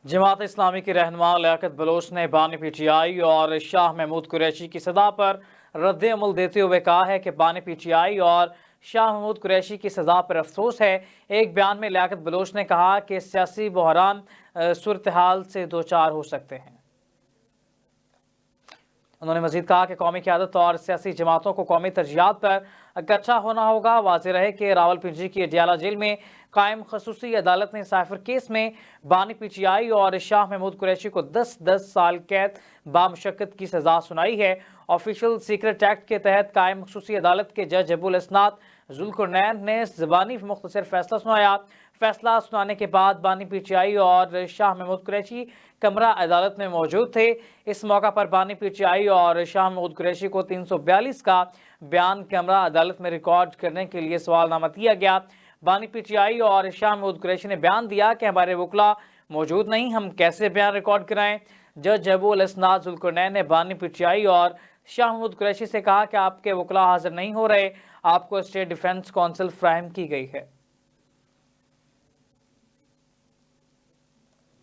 जमात इस्लामी की रहनुमा लियाकत बलोच ने बानी पीटीआई और शाह महमूद कुरैशी की सजा पर रद्द अमल देते हुए कहा है कि बानी पीटीआई और शाह महमूद कुरैशी की सजा पर अफसोस है। एक बयान में लियाकत बलोच ने कहा कि सियासी बहरान सूरत हाल से दो चार हो सकते हैं। उन्होंने मजीद कहा कि कौमी क़यादत और सियासी जमातों को कौमी तरजीहात पर इकट्ठा होना होगा। वाज़ेह रहे कि रावलपिंडी की अडियाला जेल में कायम खसूसी अदालत ने साइफर केस में बानी पीटीआई और शाह महमूद कुरैशी को 10-10 साल कैद बामुशक्कत की सजा सुनाई है। ऑफिशियल सीक्रेट एक्ट के तहत कायम खसूसी अदालत के जज अबुल इसनाद जुल्कुरनैन ने ज़बानी मुख्तसर फैसला सुनाया। फैसला सुनाने के बाद बानी पीटीआई और शाह महमूद कुरैशी कमरा अदालत में मौजूद थे। इस मौका पर बानी पीटीआई और शाह महमूद कुरैशी को 342 का बयान कमरा अदालत में रिकॉर्ड करने के लिए सवालनामा दिया गया। बानी पीटीआई और शाह महमूद कुरैशी ने बयान दिया कि हमारे वकला मौजूद नहीं, हम कैसे बयान रिकॉर्ड कराएं। जज अबुल इसनाद जुल्कुरनैन ने बानी पीटीआई और शाह महमूद कुरैशी से कहा कि आपके वकला हाजिर नहीं हो रहे, आपको स्टेट डिफेंस काउंसिल फ्राहम की गई है।